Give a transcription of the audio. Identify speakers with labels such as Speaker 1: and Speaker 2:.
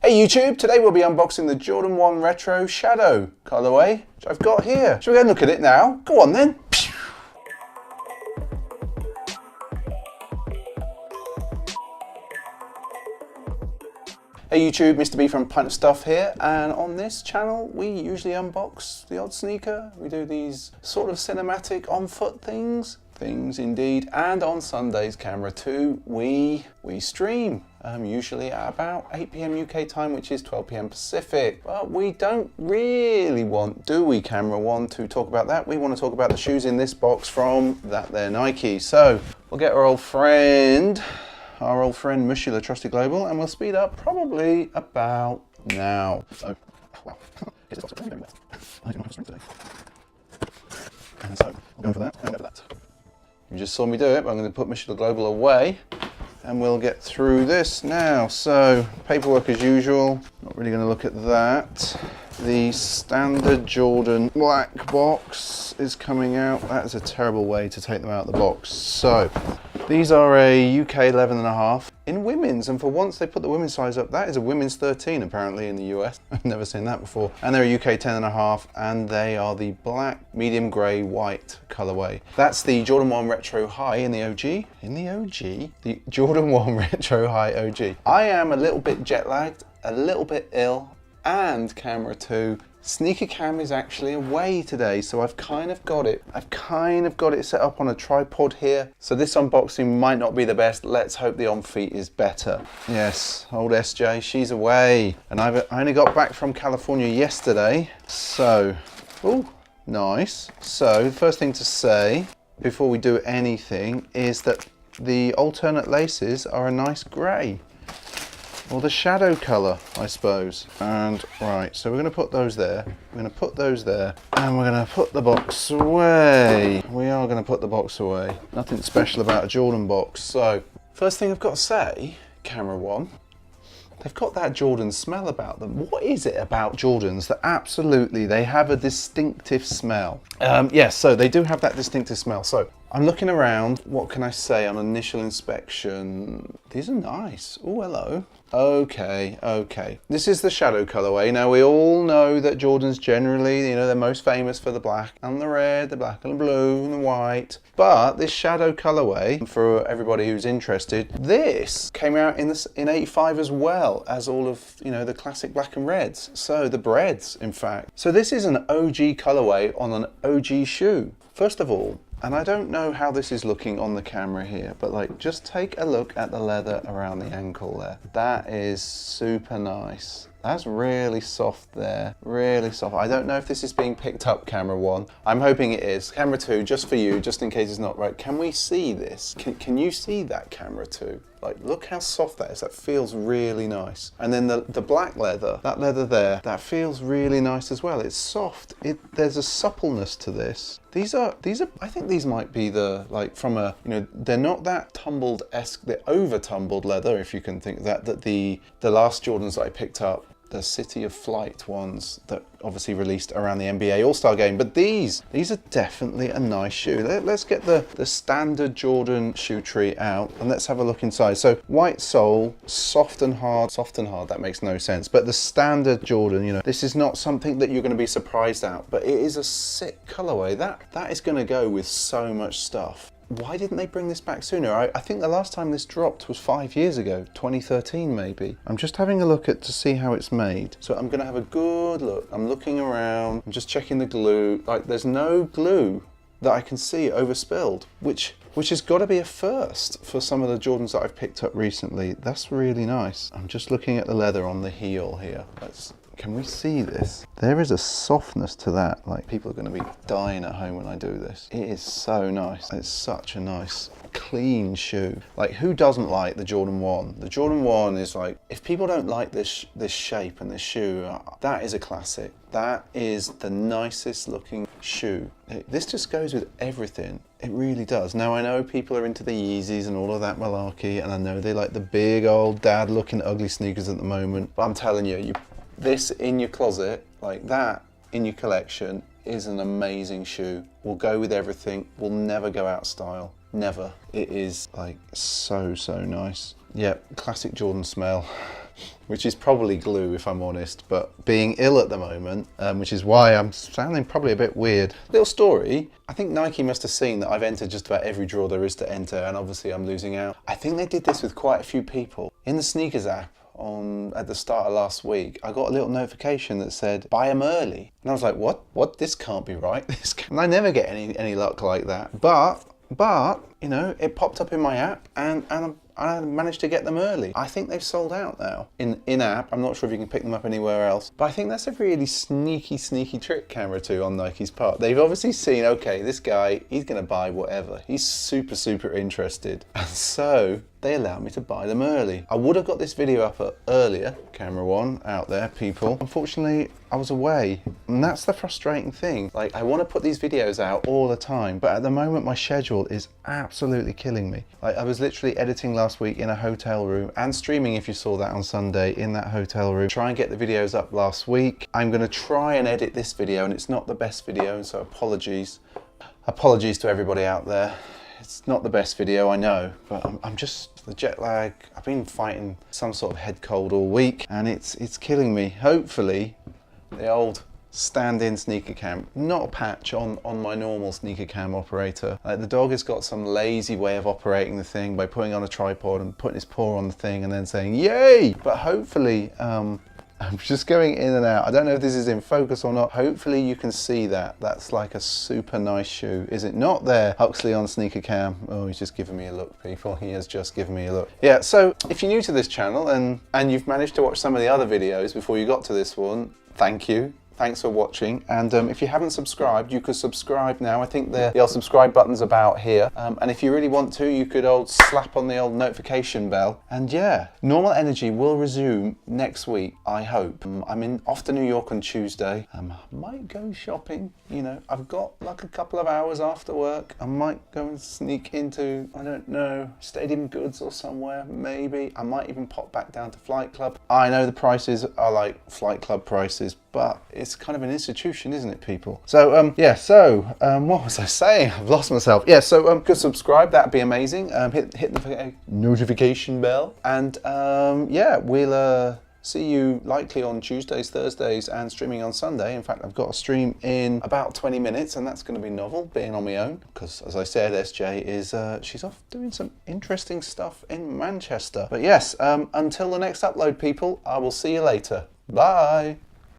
Speaker 1: Hey YouTube, today we'll be unboxing the Jordan 1 Retro Shadow colorway, which I've got here. Shall we go and look at it now? Go on then. Hey YouTube, Mr. B from Pint of Stuff here, and on this channel we usually unbox the odd sneaker. We do these sort of cinematic on-foot things indeed, and on Sundays, camera 2, we stream, usually at about 8 PM UK time, which is 12 PM Pacific. But we don't really want, do we, camera 1, to talk about that. We want to talk about the shoes in this box from that there Nike. So we'll get our old friend Mushula Trusty Global, and we'll speed up probably about now. So, well, here's this box. I don't know how to string today. And so, I'm going for that, and go for that. You just saw me do it, but I'm going to put Mushula Global away, and we'll get through this now. So, paperwork as usual, not really going to look at that. The standard Jordan black box is coming out. That is a terrible way to take them out of the box. So, these are a UK 11.5 in women's, and for once they put the women's size up. That is a women's 13 apparently in the US. I've never seen that before. And they're a UK 10.5, and they are the black, medium grey, white colorway. That's the Jordan 1 Retro High in the OG. The Jordan 1 Retro High OG. I am a little bit jet lagged, a little bit ill, and camera 2. Sneaker cam is actually away today, so I've kind of got it set up on a tripod here. So this unboxing might not be the best. Let's hope the on feet is better. Yes, old SJ, she's away. And I only got back from California yesterday. So, oh, nice. So the first thing to say before we do anything is that the alternate laces are a nice grey. Or the shadow colour, I suppose. And right, so we're going to put those there. We're going to put those there. And we're going to put the box away. We are going to put the box away. Nothing special about a Jordan box. So, first thing I've got to say, camera 1, they've got that Jordan smell about them. What is it about Jordans that absolutely they have a distinctive smell? Yes, so they do have that distinctive smell. So I'm looking around. What can I say on initial inspection? These are nice. Oh, hello. Okay. This is the shadow colorway. Now we all know that Jordans generally, they're most famous for the black and the red, the black and the blue and the white. But this shadow colorway, for everybody who's interested, this came out in 85 as well as all of, the classic black and reds. So the breads, in fact. So this is an OG colorway on an OG shoe. First of all, and I don't know how this is looking on the camera here, but just take a look at the leather around the ankle there. That is super nice. That's really soft there, really soft. I don't know if this is being picked up, camera 1. I'm hoping it is. Camera 2, just for you, just in case it's not right. Can we see this? Can you see that, camera 2? Look how soft that is. That feels really nice. And then the black leather, that leather there, that feels really nice as well. It's soft. There's a suppleness to this. These are. I think these might be from a, they're not that tumbled-esque, they're over-tumbled leather, if you can think that the last Jordans that I picked up, the City of Flight ones that obviously released around the NBA All-Star game, but these are definitely a nice shoe. Let's get the standard Jordan shoe tree out and let's have a look inside. So white sole, soft and hard, that makes no sense, but the standard Jordan, this is not something that you're going to be surprised at, but it is a sick colorway. That is going to go with so much stuff. Why didn't they bring this back sooner? I think the last time this dropped was 5 years ago, 2013 maybe. I'm just having a look to see how it's made. So I'm gonna have a good look. I'm looking around, I'm just checking the glue. There's no glue that I can see overspilled, which has got to be a first for some of the Jordans that I've picked up recently. That's really nice. I'm just looking at the leather on the heel here. Can we see this? There is a softness to that. People are going to be dying at home when I do this. It is so nice. It's such a nice, clean shoe. Who doesn't like the Jordan 1? The Jordan 1 is if people don't like this shape and this shoe, that is a classic. That is the nicest looking shoe. This just goes with everything. It really does. Now I know people are into the Yeezys and all of that malarkey, and I know they like the big old dad looking ugly sneakers at the moment, but I'm telling you, this in your closet, that in your collection, is an amazing shoe. Will go with everything, will never go out of style. Never. It is so nice. Yep, classic Jordan smell. which is probably glue if I'm honest, but being ill at the moment, which is why I'm sounding probably a bit weird. Little story, I think Nike must have seen that I've entered just about every draw there is to enter, and obviously I'm losing out. I think they did this with quite a few people. In the sneakers app, at the start of last week, I got a little notification that said buy them early, and I was like, what, this can't be right. And I never get any luck like that, but you know, it popped up in my app, and I managed to get them early. I think they've sold out now in app. I'm not sure if you can pick them up anywhere else, but I think that's a really sneaky trick, Camera 2, on Nike's part. They've obviously seen, okay, this guy, he's gonna buy whatever. He's super interested, and so they allowed me to buy them early. I would have got this video up earlier, Camera 1 out there, people. Unfortunately, I was away, and that's the frustrating thing. Like, I want to put these videos out all the time, but at the moment my schedule is absolutely killing me. Like, I was literally editing last week in a hotel room and streaming, if you saw that on Sunday, in that hotel room. Try and get the videos up last week. I'm going to try and edit this video, and it's not the best video, and so apologies to everybody out there. It's not the best video, I know, but I'm just, the jet lag, I've been fighting some sort of head cold all week, and it's killing me. Hopefully, the old stand-in sneaker cam, not a patch on my normal sneaker cam operator. The dog has got some lazy way of operating the thing by putting on a tripod and putting his paw on the thing and then saying, yay! But hopefully, I'm just going in and out. I don't know if this is in focus or not. Hopefully you can see that. That's like a super nice shoe. Is it not there? Huxley on sneaker cam. Oh, he's just giving me a look, people. He has just given me a look. Yeah, so if you're new to this channel and you've managed to watch some of the other videos before you got to this one, thank you. Thanks for watching, and if you haven't subscribed, you could subscribe now. I think the old subscribe button's about here, and if you really want to, you could slap on the old notification bell. And yeah, Normal Energy will resume next week, I hope. I'm off to New York on Tuesday. I might go shopping, you know. I've got like a couple of hours after work. I might go and sneak into, I don't know, Stadium Goods or somewhere, maybe. I might even pop back down to Flight Club. I know the prices are like Flight Club prices, but it's kind of an institution, isn't it, people? So yeah, what was I saying? I've lost myself. Yeah, so could subscribe, that'd be amazing. Hit the notification bell, and yeah, we'll see you likely on Tuesdays, Thursdays, and streaming on Sunday. In fact, I've got a stream in about 20 minutes, and that's going to be novel, being on my own, because as I said, SJ is she's off doing some interesting stuff in Manchester. But yes, until the next upload, people, I will see you later. Bye.